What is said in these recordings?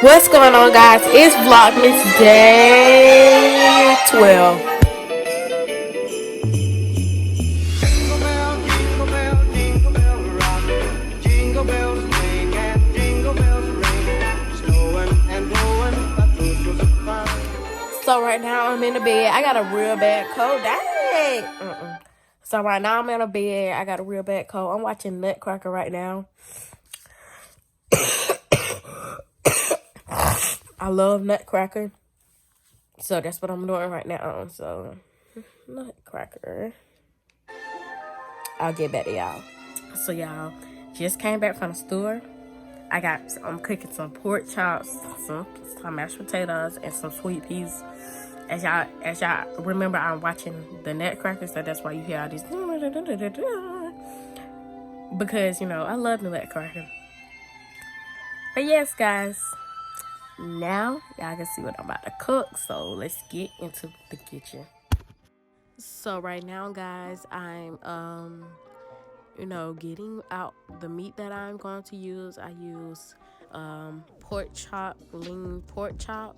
What's going on, guys? It's Vlogmas day 12. Jingle bell, jingle bell, jingle bell rock. Jingle bells swing and jingle bells ring. Snowing and blowing, a bushels of fun. So right now I'm in the bed. I got a real bad cold. Dang. So right now I'm in the bed. I got a real bad cold. I'm watching Nutcracker right now. I love Nutcracker. So that's what I'm doing right now. So Nutcracker. I'll get back to y'all. So y'all just came back from the store. I'm cooking some pork chops, some mashed potatoes, and some sweet peas. As y'all remember, I'm watching the Nutcracker, so that's why you hear all these. Because I love the Nutcracker. But yes, guys, now y'all can see what I'm about to cook. So let's get into the kitchen. So right now, guys, I'm getting out the meat that I'm going to use. I use pork chop, lean pork chop.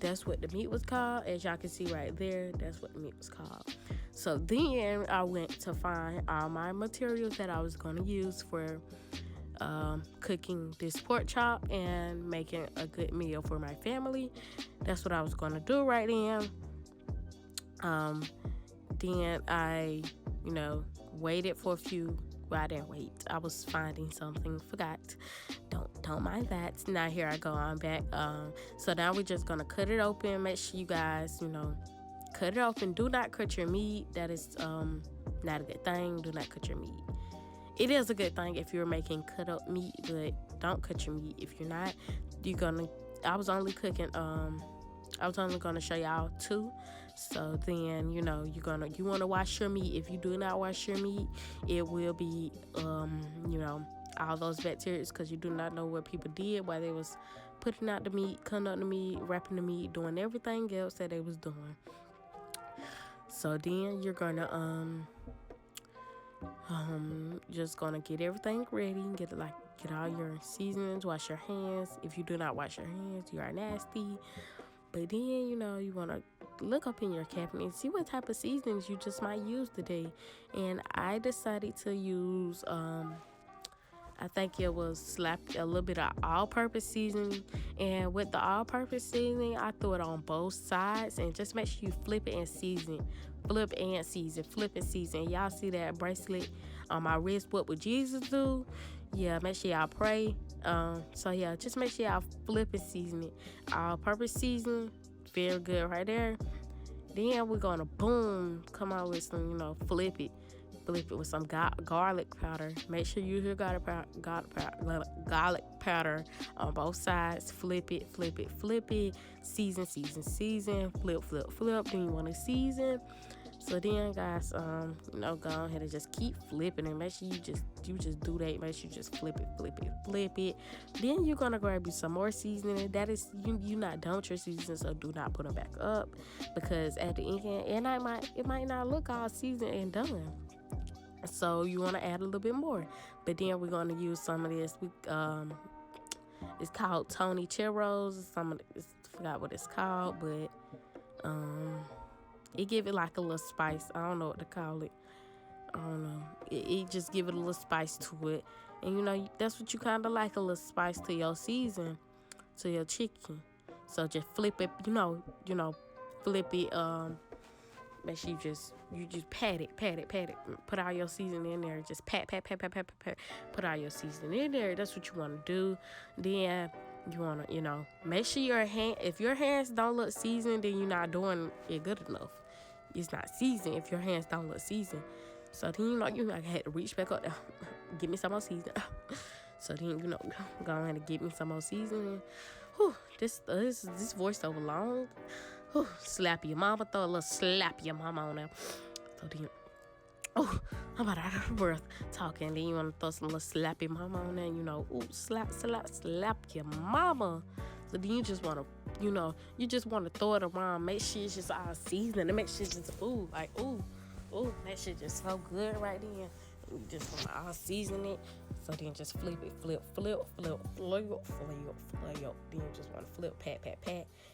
That's what the meat was called. As y'all can see right there, that's what the meat was called. So then I went to find all my materials that I was going to use for cooking this pork chop and making a good meal for my family. That's what I was going to do right then. Then I, waited for a few. Well, I didn't wait. I was finding something. Forgot. Don't mind that. Now here I go. I'm back. So now we're just gonna cut it open. Make sure you guys, cut it open. Do not cut your meat. That is not a good thing. Do not cut your meat. It is a good thing if you're making cut up meat, but don't cut your meat. If you're not, I was only cooking. I was only gonna show y'all two. So then, you want to wash your meat. If you do not wash your meat, it will be, all those bacteria, because you do not know what people did while they was putting out the meat, cutting up the meat, wrapping the meat, doing everything else that they was doing. So then you're gonna just gonna get everything ready, get all your seasonings, wash your hands. If you do not wash your hands, you are nasty. But then, you want to look up in your cabinet and see what type of seasonings you just might use today. And I decided to use, I think it was a little bit of all-purpose seasoning. And with the all-purpose seasoning, I threw it on both sides. And just make sure you flip it and season. Flip and season. Flip and season. Y'all see that bracelet on my wrist? What would Jesus do? Yeah, make sure y'all pray. So yeah, just make sure y'all flip and season it. All-purpose season, very good right there. Then we're gonna come out with some, flip it with some garlic powder. Make sure you use your garlic powder on both sides. Flip it, season, flip. Then you want to season. So then, guys, go ahead and just keep flipping and make sure you just do that. Make sure you just flip it. Then you're gonna grab you some more seasoning. That is, you not done with your seasoning, so do not put them back up, because at the end, it might not look all seasoned and done. So you want to add a little bit more. But then we're gonna use some of this. It's called Tony Churros. Forgot what it's called, but it give it like a little spice. I don't know what to call it. I don't know. It just give it a little spice to it. And that's what you kind of like, a little spice to your season, to your chicken. So just flip it, flip it. Make sure you just pat it. Put all your seasoning in there. Just pat. Put all your seasoning in there. That's what you want to do. Then you want to, make sure if your hands don't look seasoned, then you're not doing it good enough. It's not seasoned if your hands don't look seasoned. So then, I had to reach back up there, get me some more seasoning. So then, go ahead and get me some more seasoning. Whew, this voiceover long. Whew, slap your mama, throw a little slap your mama on there. So then, I'm about out of breath talking. Then you want to throw some little slap your mama on there, slap your mama. So then you just want to, throw it around. Make sure it's just all seasoned, and make sure it's just, that shit just so good right then. You just want to all season it. So then just flip it, flip. Then you just want to flip, pat.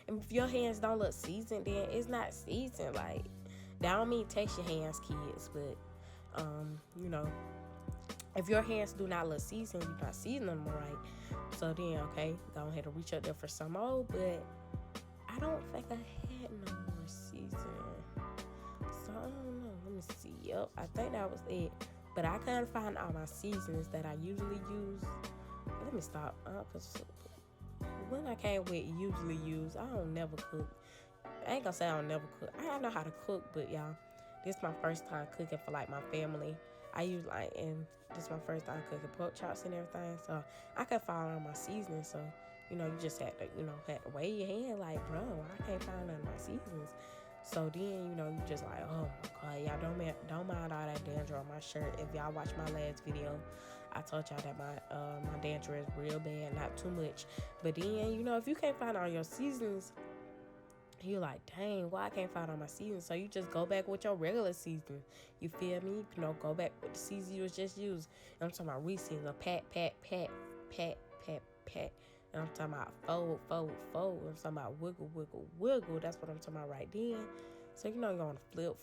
And if your hands don't look seasoned, then it's not seasoned. Like, that don't mean taste your hands, kids. But, if your hands do not look seasoned, you're not seasoning them right. So then, okay, go ahead and reach up there for some more. But I don't think I had no more seasoning. So I don't know. Let me see. Yep, I think that was it. But I couldn't find all my seasonings that I usually use. Let me stop. Because when I came with usually use, I don't never cook. I ain't gonna say I don't never cook. I know how to cook, but y'all, this is my first time cooking for like my family. And this is my first time cooking pork chops and everything. So I could find all my seasonings. So, you just had to, had to weigh your hand like, bro, I can't find none of my seasonings. So then, you just like, oh my God, y'all don't mind all that danger on my shirt. If y'all watch my last video, I told y'all that my danger is real bad, not too much. But then, if you can't find all your seasonings, you're like, dang, why I can't find all my seasonings? So you just go back with your regular seasoning. You feel me? Go back with the seasoning you was just used. And I'm talking about re-season, pat. And I'm talking about fold. I'm talking about wiggle. That's what I'm talking about right then. So, you want to flip.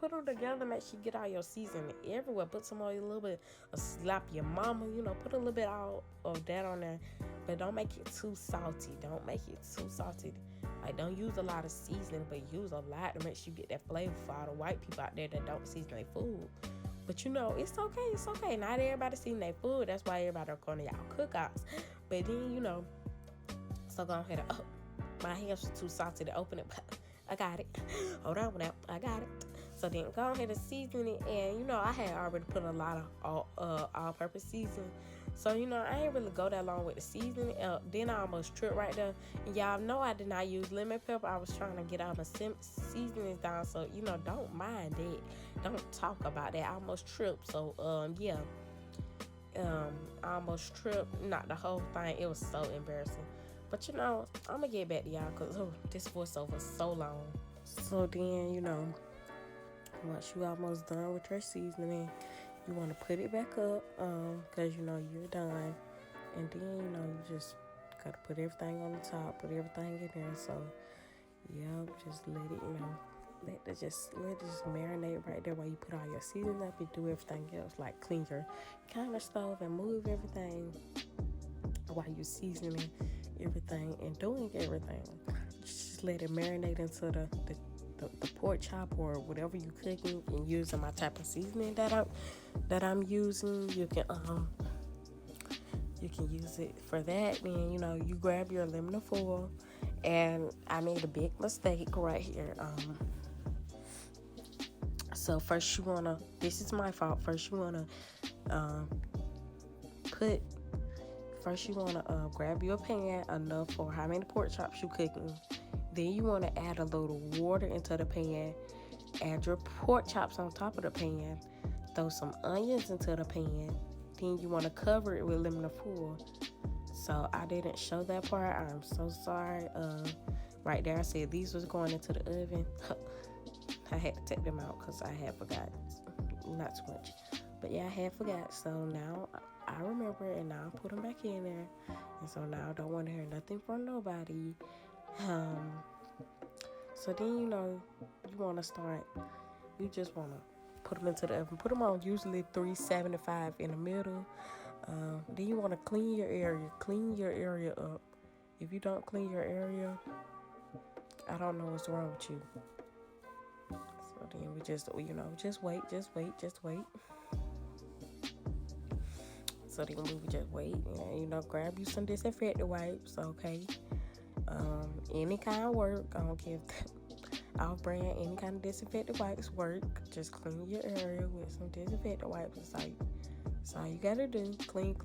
Put them together. Make sure you get all your seasoning everywhere. Put some more, a little bit of slap your mama. Put a little bit of that on there. But don't make it too salty. Like, don't use a lot of seasoning, but use a lot to make sure you get that flavor for all the white people out there that don't season their food. But it's okay. Not everybody season their food. That's why everybody are going to y'all cookouts. But then, so go ahead and, my hands were too salty to open it. I got it. Hold on now. I got it. So then go ahead and season it. And, I had already put a lot of all-purpose seasoning. So, I ain't really go that long with the seasoning. Then I almost tripped right there. And y'all know I did not use lemon pepper. I was trying to get all the seasonings down. So, don't mind that. Don't talk about that. I almost tripped. So, I almost tripped. Not the whole thing. It was so embarrassing. But, I'm going to get back to y'all because this voiceover is so long. So then, once you almost done with your seasoning, you want to put it back up because, you're done. And then, you just got to put everything on the top, put everything in there. So, just let it, let it just marinate right there while you put all your seasoning up and do everything else. Like clean your counter stove and move everything while you're seasoning everything and doing everything. Just let it marinate into the pork chop or whatever you cooking and using my type of seasoning that I'm using. You can use it for that. Then you grab your aluminum foil, and I made a big mistake right here. So first this is my fault. First you wanna grab your pan enough for how many pork chops you cooking. Then you want to add a little water into the pan. Add your pork chops on top of the pan. Throw some onions into the pan. Then you want to cover it with aluminum foil. So I didn't show that part. I'm so sorry. Right there I said these was going into the oven. I had to take them out because I had forgot. Not too much. But yeah, I had forgot. So now I remember, and now I put them back in there. And so now I don't want to hear nothing from nobody. So then you want to start. You just want to put them into the oven. Put them on usually 375 in the middle. Then you want to clean your area. Clean your area up. If you don't clean your area, I don't know what's wrong with you. So then we just wait. So then we would just wait and, grab you some disinfectant wipes, okay? Any kind of work, I don't care if I'll brand any kind of disinfectant wipes work. Just clean your area with some disinfectant wipes. That's all you gotta do. Clean.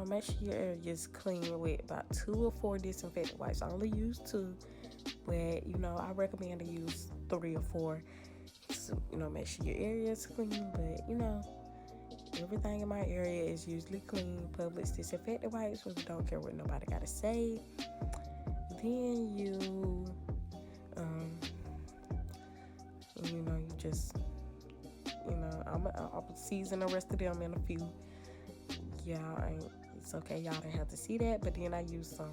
Make sure your area is clean with about 2 or 4 disinfectant wipes. I only use 2, but I recommend to use 3 or 4. So, make sure your area is clean, but everything in my area is usually clean. Publix disinfectant wipes, so don't care what nobody gotta say. Then you And, you know, you just, you know, I'll season the rest of them in a few. Y'all ain't, it's okay, y'all didn't have to see that, but then I use some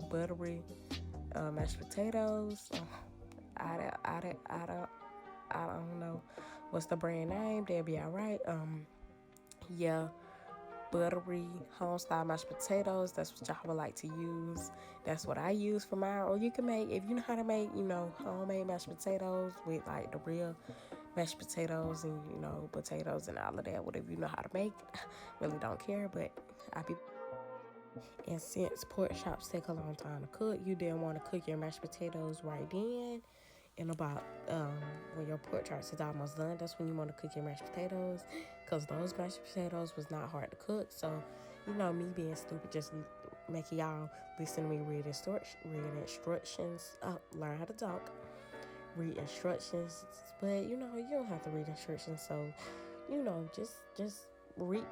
buttery mashed potatoes. I don't know what's the brand name. They'll be all right. Yeah, buttery home style mashed potatoes. That's what y'all would like to use. That's what I use for mine. Or you can make, if you know how to make, you know, homemade mashed potatoes with like the real mashed potatoes and, you know, potatoes and all of that, whatever you know how to make. Really don't care, but and since pork chops take a long time to cook, you didn't want to cook your mashed potatoes right then. And about when your pork chops is almost done, that's when you want to cook your mashed potatoes, because those mashed potatoes was not hard to cook. So, you know, me being stupid, just making y'all listen to me read instructions. Learn how to talk, read instructions. But you know, you don't have to read instructions. So, you know, just read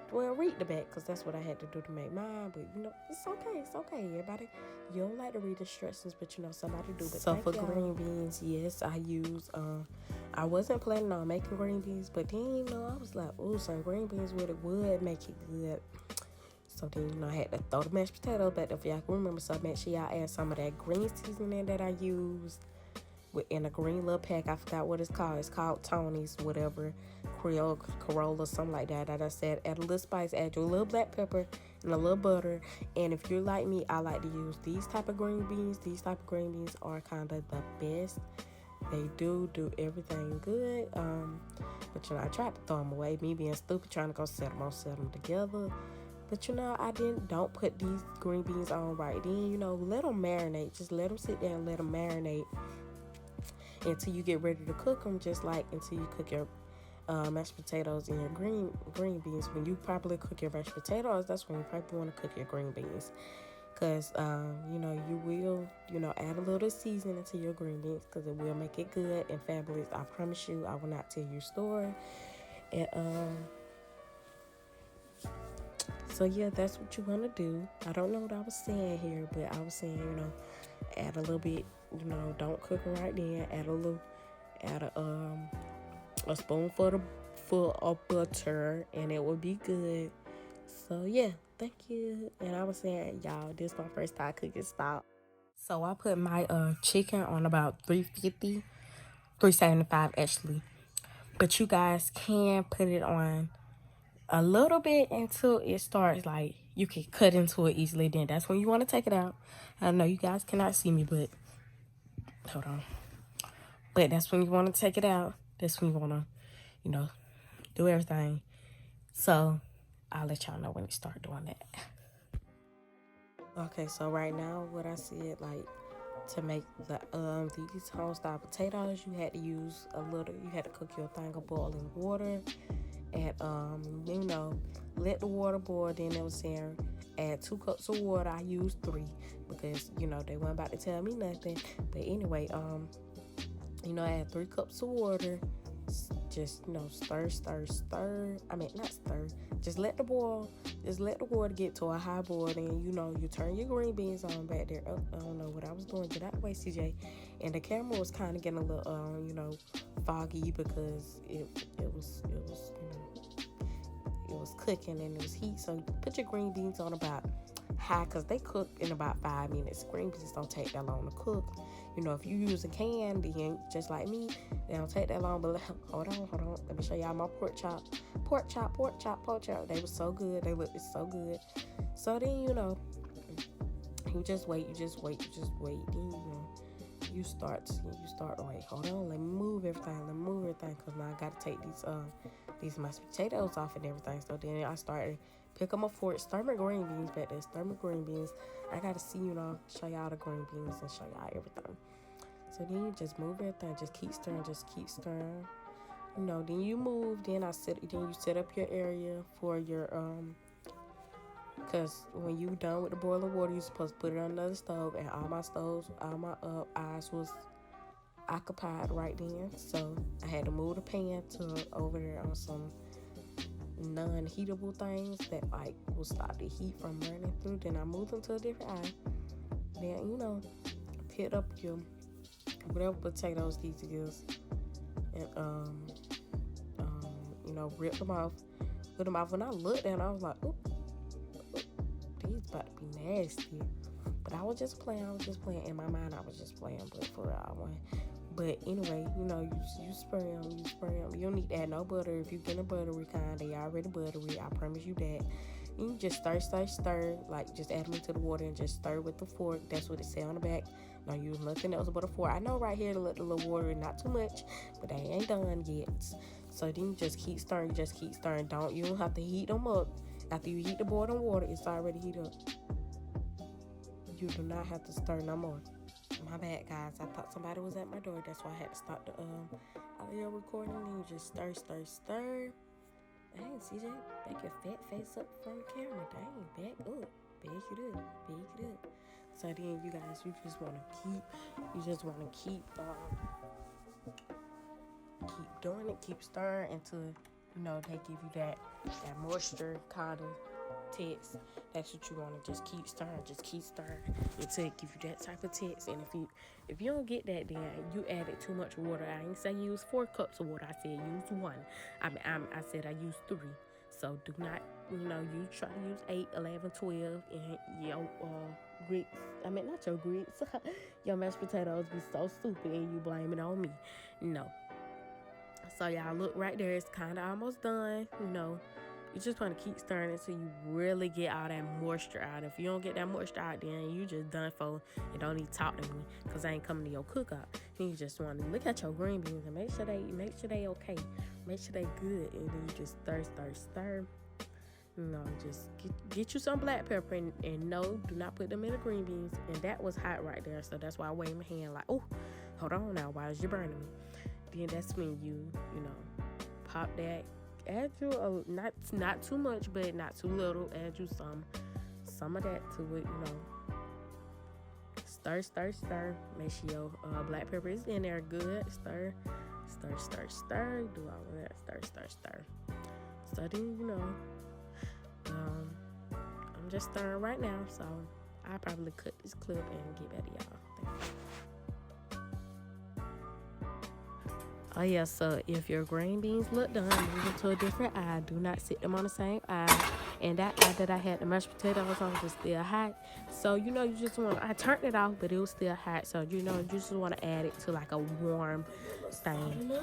the back, because that's what I had to do to make mine. But you know, it's okay. Everybody, you don't like to read instructions, but you know, somebody do. But so for green beans, yes, I use I wasn't planning on making green beans, but then, you know, I was like, oh, some green beans would make it good. So then, you know, I had to throw the mashed potatoes back if y'all can remember. So make sure y'all add some of that green seasoning that I used in a green little pack. I forgot what it's called. It's called Tony's, whatever, Creole, Corolla, something like that. That I said, add a little spice, add your little black pepper and a little butter. And if you're like me, I like to use these type of green beans. These type of green beans are kind of the best. They do everything good. But you know, I tried to throw them away. Me being stupid, trying to go set them together. But you know, don't put these green beans on right then. You know, let them marinate. Just let them sit there and let them marinate until you get ready to cook them, just like until you cook your mashed potatoes and your green beans. When you properly cook your mashed potatoes, that's when you probably want to cook your green beans. Because, you know, you will, you know, add a little seasoning to your green beans, because it will make it good and fabulous. I promise you, I will not tell your story. And, so yeah, that's what you want to do. I don't know what I was saying here, but I was saying, you know, add a little bit, you know, don't cook them right then. Add a spoonful of butter, and it will be good. So yeah, thank you. And I was saying, y'all, this is my first time cooking stock. So I put my chicken on about 350, 375 actually. But you guys can put it on a little bit until it starts, like, you can cut into it easily. Then that's when you want to take it out. I know you guys cannot see me, but hold on. But that's when you want to take it out. That's when you want to, you know, do everything. So I'll let y'all know when you start doing that. Okay, so right now, what I said, like, to make the these home style potatoes, you had to cook your thing of boiling water, and you know, let the water boil. Then it was saying add 2 cups of water. I used 3 because, you know, they weren't about to tell me nothing. But anyway, you know, add 3 cups of water. Just, you know, stir. I mean, not stir. Just let the water get to a high boil. Then, you know, you turn your green beans on back there. Oh, I don't know what I was doing. Get out of the way, CJ. And the camera was kind of getting a little, you know, foggy because it was, you know, it was cooking and it was heat. So put your green beans on about high, because they cook in about 5 minutes. Green beans don't take that long to cook. You know, if you use a can, then just like me, they don't take that long. But hold on. Let me show y'all my pork chop. They were so good. They looked so good. So then, you know, you just wait. Then, you know, you start, wait, hold on. Let me move everything. Because now I got to take these mashed potatoes off and everything. So then I started pick up my fork, stir my green beans back there. I got to see, you know, show y'all the green beans and show y'all everything. So then you just move everything. Just keep stirring. You know, then you move. Then you set up your area for your, because when you done with the boiling water, you're supposed to put it on another stove. And all my eyes was occupied right then. So I had to move the pan to over there on some non-heatable things that, like, will stop the heat from running through. Then I moved them to a different eye. Then, you know, pick up your whatever potatoes these is, and you know, rip them off, put them off. When I looked at them, I was like, "Oop, these about to be nasty." But I was just playing. In my mind, I was just playing, but for real, I wasn't. But anyway, you know, you spray them. You don't need to add no butter. If you get a buttery kind, they already buttery. I promise you that. You just stir. Like, just add them into the water and just stir with the fork. That's what it says on the back. Don't use nothing else but a fork. I know right here to let the little water in, not too much, but they ain't done yet. So then you just keep stirring. You don't have to heat them up. After you heat the boiling water, it's already heated up. You do not have to stir no more. My bad, guys. I thought somebody was at my door. That's why I had to stop the audio recording. And you just stir. Dang, CJ, back your fat face up from the camera. Dang, back up. Big it up. So then, you guys, you just want to keep doing it, keep stirring until, you know, they give you that moisture kind of text. That's what you want to just keep stirring until it gives you that type of text. And if you don't get that, then you added too much water. I didn't say use 4 cups of water. I said use 1. I said I used 3. So do not, you know, you try to use 8, 11, 12, and your grits. I mean, not your grits. Your mashed potatoes be so stupid and you blame it on me. No. So y'all look right there. It's kind of almost done, you know. You just want to keep stirring until you really get all that moisture out. If you don't get that moisture out, then you just done for. And don't even talk to me, because I ain't coming to your cookout. You just want to look at your green beans and make sure they okay. Make sure they good. And then you just stir. You know, just get you some black pepper. And no, do not put them in the green beans. And that was hot right there. So that's why I waved my hand like, oh, hold on now. Why is you burning me? Then that's when you know, pop that. Add you not too much, but not too little. Add you some of that to it, you know. Stir. Make sure your black pepper is in there good. Stir. Do all of that. Stir. So then, you know, I'm just stirring right now. So I'll probably cut this clip and get back to y'all. Thank you. Oh yeah, so if your green beans look done, move them to a different eye. Do not sit them on the same eye. And that eye that I had the mashed potatoes on was still hot. So, you know, you just want I turned it off, but it was still hot. So, you know, you just want to add it to like a warm thing.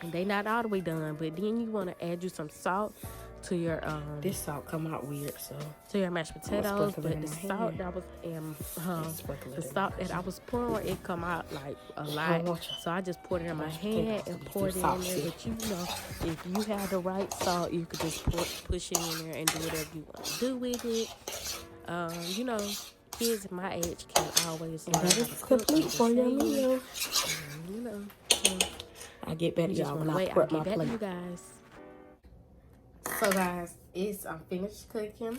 And they not all the way done, but then you want to add you some salt to your this salt come out weird, so to your mashed potatoes, but the salt that was the salt that I was pouring, it come out like a lot. So I just poured it in my hand and poured it in there. But you know, if you have the right salt, you could just push it in there and do whatever you want to do with it. You know, kids my age can always learn how to cook. Complete for your meal. You know, so I get better, y'all, when I prep my plate. You guys. So guys, I'm finished cooking.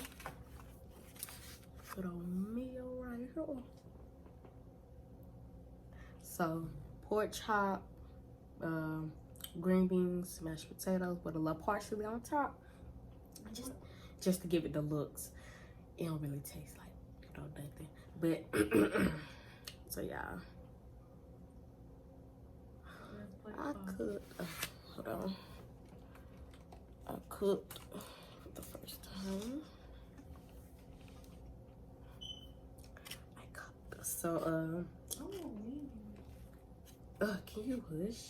Put on meal right here. So pork chop, green beans, mashed potatoes with a little parsley on top. Just to give it the looks. It don't really taste like, you know, nothing. But so y'all, I cooked. Hold on. I cooked for the first time. I cooked. So, can you hush?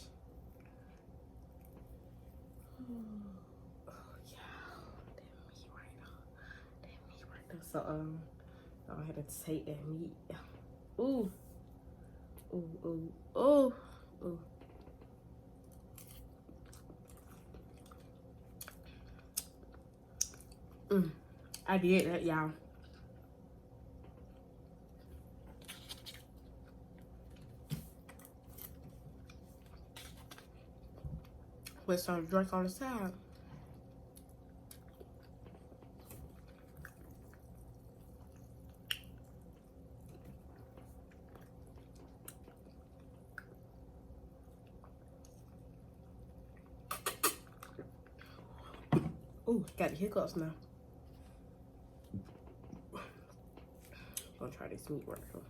Oh, yeah. That meat right there. So, I had to take that meat. Ooh. I did that, y'all. With some drink on the side. Ooh, got the hiccups now. Gonna try this meat right here.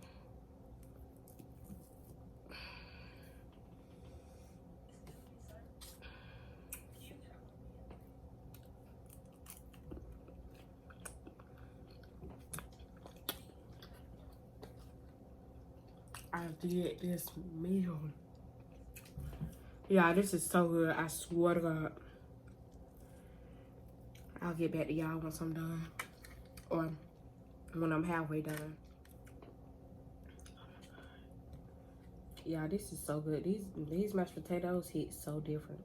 I did this meal. Yeah, this is so good. I swear to God. I'll get back to y'all once I'm done. Or when I'm halfway done. Yeah, this is so good. These mashed potatoes hit so different.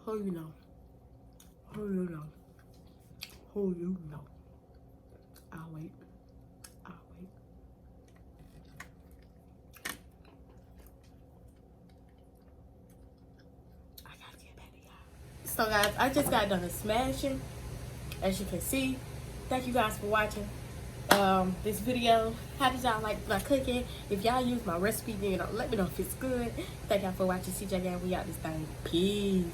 Who you know? Who you know? Who you know? I'll wait. I'll wait. I gotta get back to y'all. So guys, I just got done smashing. As you can see, thank you guys for watching this video. How did y'all like my cooking? If y'all use my recipe, then let me know if it's good. Thank y'all for watching. CJ Gang, we out this thing. Peace.